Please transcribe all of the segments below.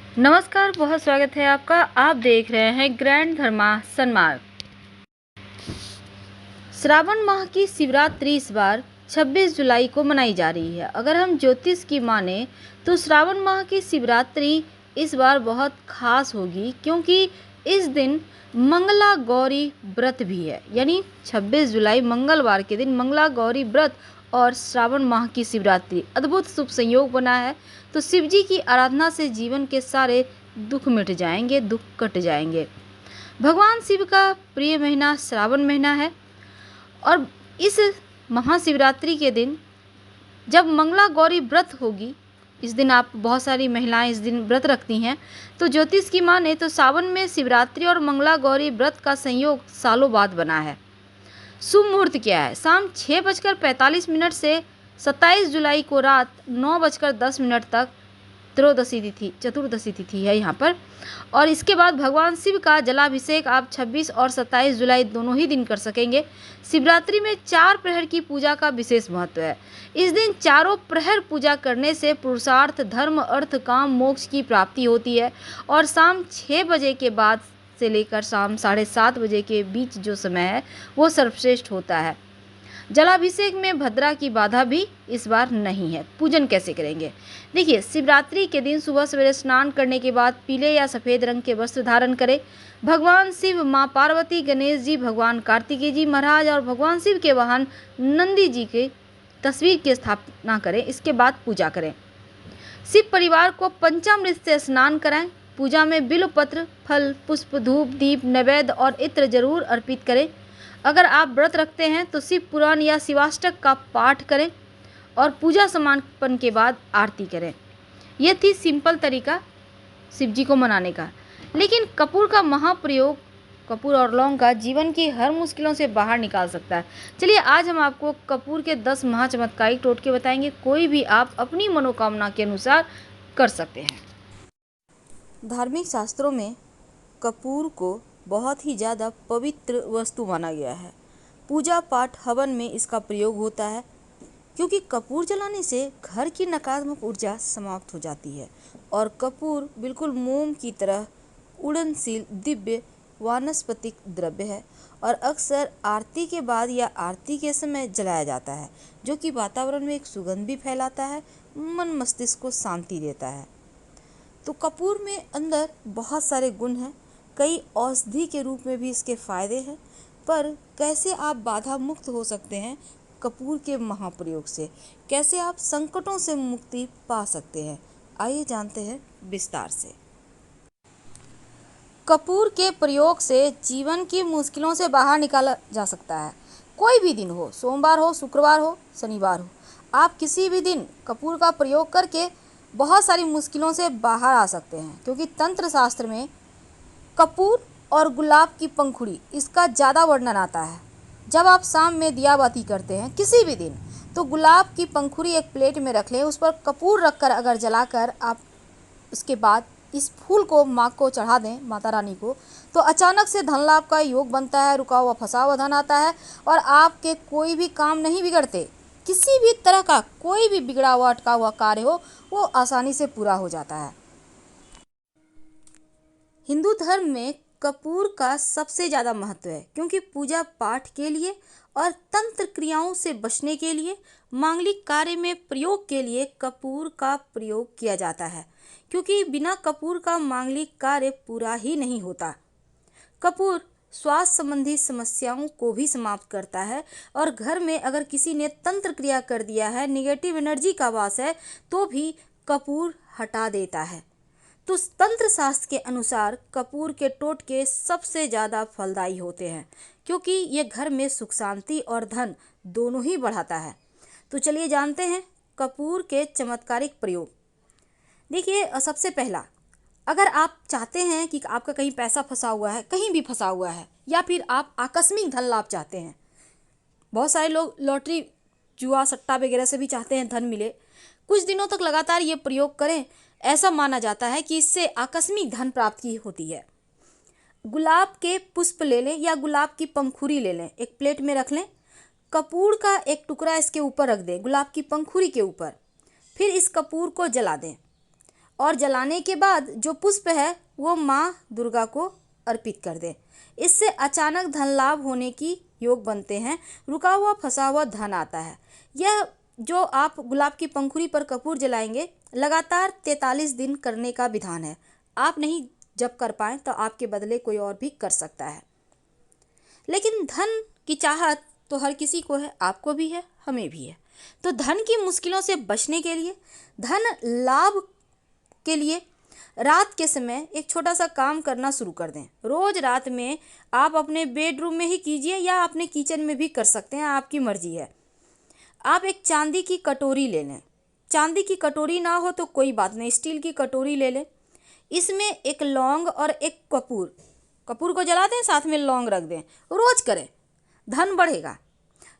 नमस्कार, बहुत स्वागत है आपका। आप देख रहे हैं ग्रैंड धर्मा सन्मार्ग। श्रावण माह की शिवरात्रि इस बार 26 जुलाई को मनाई जा रही है। अगर हम ज्योतिष की माने तो श्रावण माह की शिवरात्रि इस बार बहुत खास होगी, क्योंकि इस दिन मंगला गौरी व्रत भी है। यानी 26 जुलाई मंगलवार के दिन मंगला गौरी व्रत और श्रावण माह की शिवरात्रि अद्भुत शुभ संयोग बना है। तो शिव जी की आराधना से जीवन के सारे दुख मिट जाएंगे, दुख कट जाएंगे। भगवान शिव का प्रिय महीना श्रावण महीना है और इस महाशिवरात्रि के दिन जब मंगला गौरी व्रत होगी, इस दिन आप बहुत सारी महिलाएं इस दिन व्रत रखती हैं। तो ज्योतिष की माने तो सावन में शिवरात्रि और मंगला गौरी व्रत का संयोग सालों बाद बना है। शुभ मुहूर्त क्या है? शाम 6:45 से 27 जुलाई को रात 9:10 तक चतुर्दशी तिथि है यहाँ पर। और इसके बाद भगवान शिव का जलाभिषेक आप 26 और 27 जुलाई दोनों ही दिन कर सकेंगे। शिवरात्रि में 4 प्रहर की पूजा का विशेष महत्व है। इस दिन चारों प्रहर पूजा करने से पुरुषार्थ, धर्म, अर्थ, काम, मोक्ष की प्राप्ति होती है। और शाम 6 बजे के बाद से लेकर शाम 7:30 बजे के बीच जो समय है वो सर्वश्रेष्ठ होता है। जलाभिषेक में भद्रा की बाधा भी इस बार नहीं है। पूजन कैसे करेंगे? देखिए, शिवरात्रि के दिन सुबह सवेरे स्नान करने के बाद पीले या सफ़ेद रंग के वस्त्र धारण करें। भगवान शिव, माँ पार्वती, गणेश जी, भगवान कार्तिकेय जी महाराज और भगवान शिव के वाहन नंदी जी की तस्वीर की स्थापना करें। इसके बाद पूजा करें। शिव परिवार को पंचामृत से स्नान कराएं। पूजा में बिल्वपत्र, फल, पुष्प, धूप, दीप, नैवेद्य और इत्र जरूर अर्पित करें। अगर आप व्रत रखते हैं तो शिव पुराण या शिवाष्टक का पाठ करें और पूजा समापन के बाद आरती करें। यह थी सिंपल तरीका शिव जी को मनाने का। लेकिन कपूर का महाप्रयोग, कपूर और लौंग का जीवन की हर मुश्किलों से बाहर निकाल सकता है। चलिए, आज हम आपको कपूर के 10 महाचमत्कारिक टोटके बताएंगे। कोई भी आप अपनी मनोकामना के अनुसार कर सकते हैं। धार्मिक शास्त्रों में कपूर को बहुत ही ज़्यादा पवित्र वस्तु माना गया है। पूजा पाठ, हवन में इसका प्रयोग होता है, क्योंकि कपूर जलाने से घर की नकारात्मक ऊर्जा समाप्त हो जाती है। और कपूर बिल्कुल मोम की तरह उड़नशील दिव्य वानस्पतिक द्रव्य है और अक्सर आरती के बाद या आरती के समय जलाया जाता है, जो कि वातावरण में एक सुगंध भी फैलाता है, मन मस्तिष्क को शांति देता है। तो कपूर में अंदर बहुत सारे गुण हैं। कई औषधि के रूप में भी इसके फायदे हैं। पर कैसे आप बाधा मुक्त हो सकते हैं कपूर के महाप्रयोग से? कैसे आप संकटों से मुक्ति पा सकते हैं? आइए जानते हैं विस्तार से। कपूर के प्रयोग से जीवन की मुश्किलों से बाहर निकाला जा सकता है। कोई भी दिन हो, सोमवार हो, शुक्रवार हो, शनिवार हो, आप किसी भी दिन कपूर का प्रयोग करके बहुत सारी मुश्किलों से बाहर आ सकते हैं। क्योंकि तंत्र शास्त्र में कपूर और गुलाब की पंखुड़ी, इसका ज़्यादा वर्णन आता है। जब आप शाम में दिया बाती करते हैं किसी भी दिन, तो गुलाब की पंखुड़ी एक प्लेट में रख लें, उस पर कपूर रखकर अगर जलाकर आप उसके बाद इस फूल को माँ को चढ़ा दें, माता रानी को, तो अचानक से धन लाभ का योग बनता है। रुका हुआ फंसा हुआ धन आता है और आपके कोई भी काम नहीं बिगड़ते। किसी भी तरह का कोई भी बिगड़ा हुआ, अटका हुआ कार्य हो, वो आसानी से पूरा हो जाता है। हिंदू धर्म में कपूर का सबसे ज़्यादा महत्व है, क्योंकि पूजा पाठ के लिए और तंत्र क्रियाओं से बचने के लिए, मांगलिक कार्य में प्रयोग के लिए कपूर का प्रयोग किया जाता है। क्योंकि बिना कपूर का मांगलिक कार्य पूरा ही नहीं होता। कपूर स्वास्थ्य संबंधी समस्याओं को भी समाप्त करता है और घर में अगर किसी ने तंत्र क्रिया कर दिया है, निगेटिव एनर्जी का वास है, तो भी कपूर हटा देता है। तो तंत्र शास्त्र के अनुसार कपूर के टोटके सबसे ज़्यादा फलदायी होते हैं, क्योंकि ये घर में सुख शांति और धन दोनों ही बढ़ाता है। तो चलिए जानते हैं कपूर के चमत्कारिक प्रयोग। देखिए, सबसे पहला, अगर आप चाहते हैं कि आपका कहीं पैसा फंसा हुआ है, कहीं भी फंसा हुआ है, या फिर आप आकस्मिक धन लाभ चाहते हैं, बहुत सारे लोग लॉटरी, जुआ, सट्टा वगैरह से भी चाहते हैं धन मिले, कुछ दिनों तक लगातार ये प्रयोग करें। ऐसा माना जाता है कि इससे आकस्मिक धन प्राप्ति होती है। गुलाब के पुष्प ले लें या गुलाब की पंखुड़ी ले लें, एक प्लेट में रख लें, कपूर का एक टुकड़ा इसके ऊपर रख दें, गुलाब की पंखुड़ी के ऊपर, फिर इस कपूर को जला दें और जलाने के बाद जो पुष्प है वो माँ दुर्गा को अर्पित कर दें। इससे अचानक धन लाभ होने की योग बनते हैं, रुका हुआ फंसा हुआ धन आता है। यह जो आप गुलाब की पंखुड़ी पर कपूर जलाएंगे लगातार 43 दिन करने का विधान है। आप नहीं जब कर पाएँ तो आपके बदले कोई और भी कर सकता है। लेकिन धन की चाहत तो हर किसी को है, आपको भी है, हमें भी है। तो धन की मुश्किलों से बचने के लिए, धन लाभ के लिए रात के समय एक छोटा सा काम करना शुरू कर दें। रोज रात में आप अपने बेडरूम में ही कीजिए या अपने किचन में भी कर सकते हैं, आपकी मर्जी है। आप एक चांदी की कटोरी ले लें। चांदी की कटोरी ना हो तो कोई बात नहीं, स्टील की कटोरी ले लें। इसमें एक लौंग और एक कपूर को जला दें, साथ में लौंग रख दें। रोज करें, धन बढ़ेगा,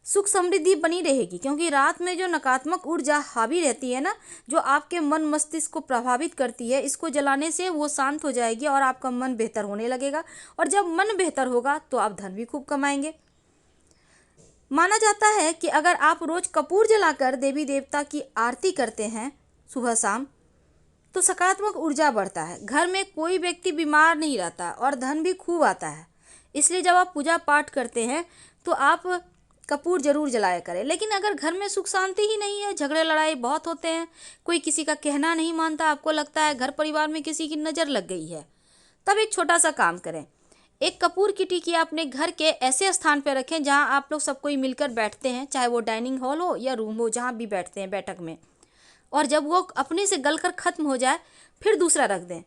सुख समृद्धि बनी रहेगी। क्योंकि रात में जो नकारात्मक ऊर्जा हावी रहती है ना, जो आपके मन मस्तिष्क को प्रभावित करती है, इसको जलाने से वो शांत हो जाएगी और आपका मन बेहतर होने लगेगा। और जब मन बेहतर होगा तो आप धन भी खूब कमाएंगे। माना जाता है कि अगर आप रोज कपूर जलाकर देवी देवता की आरती करते हैं सुबह शाम, तो सकारात्मक ऊर्जा बढ़ता है, घर में कोई व्यक्ति बीमार नहीं रहता और धन भी खूब आता है। इसलिए जब आप पूजा पाठ करते हैं तो आप कपूर जरूर जलाया करें। लेकिन अगर घर में सुख शांति ही नहीं है, झगड़े लड़ाई बहुत होते हैं, कोई किसी का कहना नहीं मानता, आपको लगता है घर परिवार में किसी की नज़र लग गई है, तब एक छोटा सा काम करें। एक कपूर की टिकिया अपने घर के ऐसे स्थान पर रखें जहां आप लोग सब कोई मिलकर बैठते हैं, चाहे वो डाइनिंग हॉल हो या रूम हो, जहां भी बैठते हैं बैठक में। और जब वो अपने से गलकर खत्म हो जाए फिर दूसरा रख दें।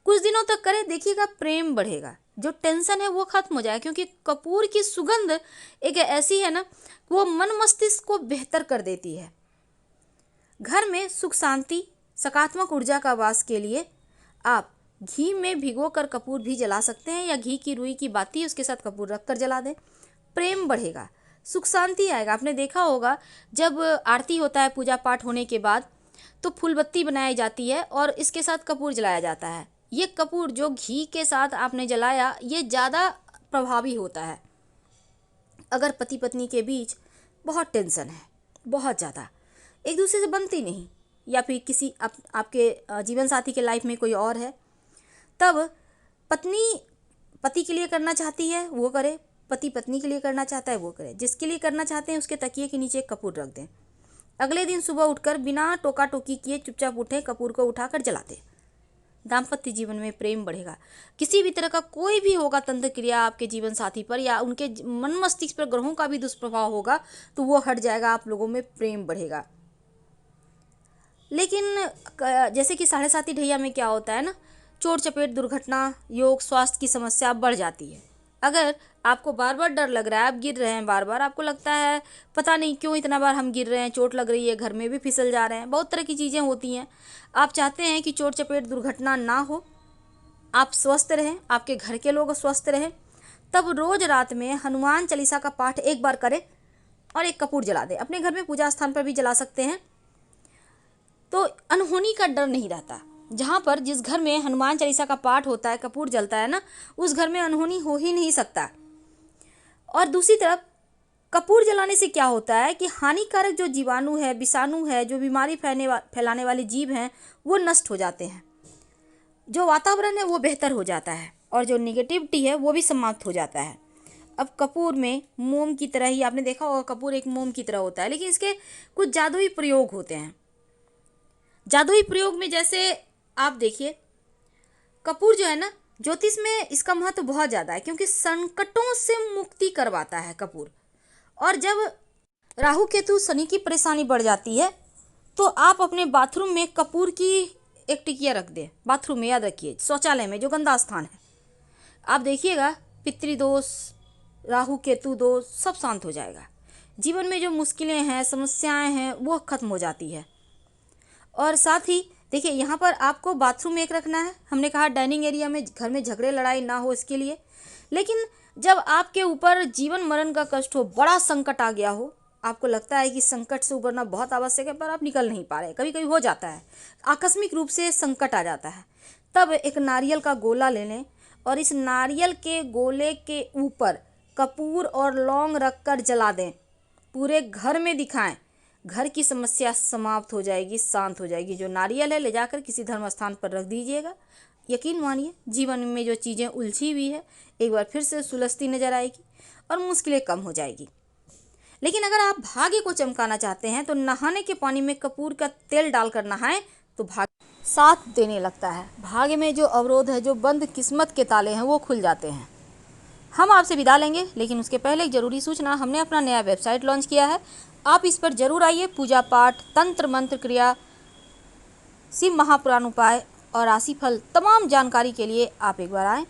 कुछ दिनों तक करें, देखिएगा प्रेम बढ़ेगा, जो टेंशन है वो खत्म हो जाए। क्योंकि कपूर की सुगंध एक ऐसी है ना, वो मन मस्तिष्क को बेहतर कर देती है। घर में सुख शांति सकारात्मक ऊर्जा का वास के लिए आप घी में भिगो कर कपूर भी जला सकते हैं, या घी की रुई की बाती उसके साथ कपूर रख कर जला दें। प्रेम बढ़ेगा, सुख शांति आएगा। आपने देखा होगा जब आरती होता है पूजा पाठ होने के बाद, तो फूलबत्ती बनाई जाती है और इसके साथ कपूर जलाया जाता है। ये कपूर जो घी के साथ आपने जलाया, ये ज़्यादा प्रभावी होता है। अगर पति पत्नी के बीच बहुत टेंशन है, बहुत ज़्यादा, एक दूसरे से बनती नहीं, या फिर किसी आपके जीवन साथी के लाइफ में कोई और है, तब पत्नी पति के लिए करना चाहती है वो करे, पति पत्नी के लिए करना चाहता है वो करे। जिसके लिए करना चाहते हैं उसके तकिए के नीचे कपूर रख दें। अगले दिन सुबह उठकर बिना टोका टोकी किए चुपचाप उठें, कपूर को उठाकर जला दें। दाम्पत्य जीवन में प्रेम बढ़ेगा। किसी भी तरह का कोई भी होगा तंत्र क्रिया आपके जीवन साथी पर, या उनके मन मस्तिष्क पर ग्रहों का भी दुष्प्रभाव होगा, तो वो हट जाएगा, आप लोगों में प्रेम बढ़ेगा। लेकिन जैसे कि 7.5 ढैया में क्या होता है ना, चोट चपेट दुर्घटना योग स्वास्थ्य की समस्या बढ़ जाती है। अगर आपको बार बार डर लग रहा है, आप गिर रहे हैं बार बार, आपको लगता है पता नहीं क्यों इतना बार हम गिर रहे हैं, चोट लग रही है, घर में भी फिसल जा रहे हैं, बहुत तरह की चीज़ें होती हैं। आप चाहते हैं कि चोट चपेट दुर्घटना ना हो, आप स्वस्थ रहें, आपके घर के लोग स्वस्थ रहें, तब रोज रात में हनुमान चालीसा का पाठ एक बार करें और एक कपूर जला दें। अपने घर में पूजा स्थान पर भी जला सकते हैं, तो अनहोनी का डर नहीं रहता। जहाँ पर जिस घर में हनुमान चालीसा का पाठ होता है, कपूर जलता है ना, उस घर में अनहोनी हो ही नहीं सकता। और दूसरी तरफ कपूर जलाने से क्या होता है कि हानिकारक जो जीवाणु है, विषाणु है, जो बीमारी फैलाने वाले जीव हैं, वो नष्ट हो जाते हैं। जो वातावरण है वो बेहतर हो जाता है और जो निगेटिविटी है वो भी समाप्त हो जाता है। अब कपूर में मोम की तरह ही, आपने देखा होगा कपूर एक मोम की तरह होता है, लेकिन इसके कुछ जादुई प्रयोग होते हैं। जादुई प्रयोग में जैसे आप देखिए, कपूर जो है ना, ज्योतिष में इसका महत्व बहुत ज़्यादा है, क्योंकि संकटों से मुक्ति करवाता है कपूर। और जब राहु केतु शनि की परेशानी बढ़ जाती है, तो आप अपने बाथरूम में कपूर की एक टिकिया रख दें। बाथरूम में, याद रखिए, शौचालय में जो गंदा स्थान है, आप देखिएगा पितृदोष, राहु केतु दोष सब शांत हो जाएगा। जीवन में जो मुश्किलें हैं, समस्याएं हैं, वो खत्म हो जाती है। और साथ ही देखिए, यहाँ पर आपको बाथरूम एक रखना है, हमने कहा डाइनिंग एरिया में, घर में झगड़े लड़ाई ना हो इसके लिए। लेकिन जब आपके ऊपर जीवन मरण का कष्ट हो, बड़ा संकट आ गया हो, आपको लगता है कि संकट से उबरना बहुत आवश्यक है, पर आप निकल नहीं पा रहे, कभी कभी हो जाता है, आकस्मिक रूप से संकट आ जाता है, तब एक नारियल का गोला ले लें और इस नारियल के गोले के ऊपर कपूर और लौंग रख कर जला दें। पूरे घर में दिखाएं, घर की समस्या समाप्त हो जाएगी, शांत हो जाएगी। जो नारियल है ले जाकर किसी धर्म स्थान पर रख दीजिएगा, यकीन मानिए जीवन में जो चीज़ें उलझी हुई है एक बार फिर से सुलझती नजर आएगी और मुश्किलें कम हो जाएगी। लेकिन अगर आप भाग्य को चमकाना चाहते हैं तो नहाने के पानी में कपूर का तेल डालकर नहाएं तो भाग्य साथ देने लगता है। भाग्य में जो अवरोध है, जो बंद किस्मत के ताले हैं, वो खुल जाते हैं। हम आपसे विदा लेंगे, लेकिन उसके पहले एक जरूरी सूचना, हमने अपना नया वेबसाइट लॉन्च किया है। आप इस पर जरूर आइए। पूजा पाठ, तंत्र मंत्र क्रिया, शिव महापुराण उपाय और राशिफल तमाम जानकारी के लिए आप एक बार आएँ।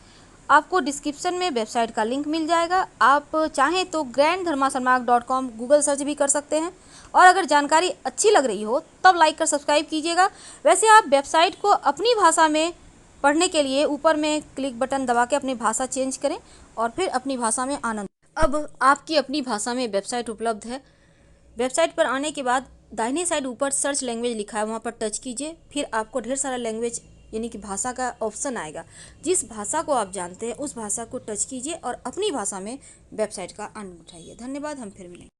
आपको डिस्क्रिप्शन में वेबसाइट का लिंक मिल जाएगा। आप चाहें तो granddharmasarmak.com गूगल सर्च भी कर सकते हैं। और अगर जानकारी अच्छी लग रही हो तब लाइक कर सब्सक्राइब कीजिएगा। वैसे आप वेबसाइट को अपनी भाषा में पढ़ने के लिए ऊपर में क्लिक बटन दबा के अपनी भाषा चेंज करें और फिर अपनी भाषा में आनंद। अब आपकी अपनी भाषा में वेबसाइट उपलब्ध है। वेबसाइट पर आने के बाद दाहिने साइड ऊपर सर्च लैंग्वेज लिखा है, वहाँ पर टच कीजिए। फिर आपको ढेर सारा लैंग्वेज यानी कि भाषा का ऑप्शन आएगा। जिस भाषा को आप जानते हैं उस भाषा को टच कीजिए और अपनी भाषा में वेबसाइट का आनंद उठाइए। धन्यवाद, हम फिर मिलेंगे।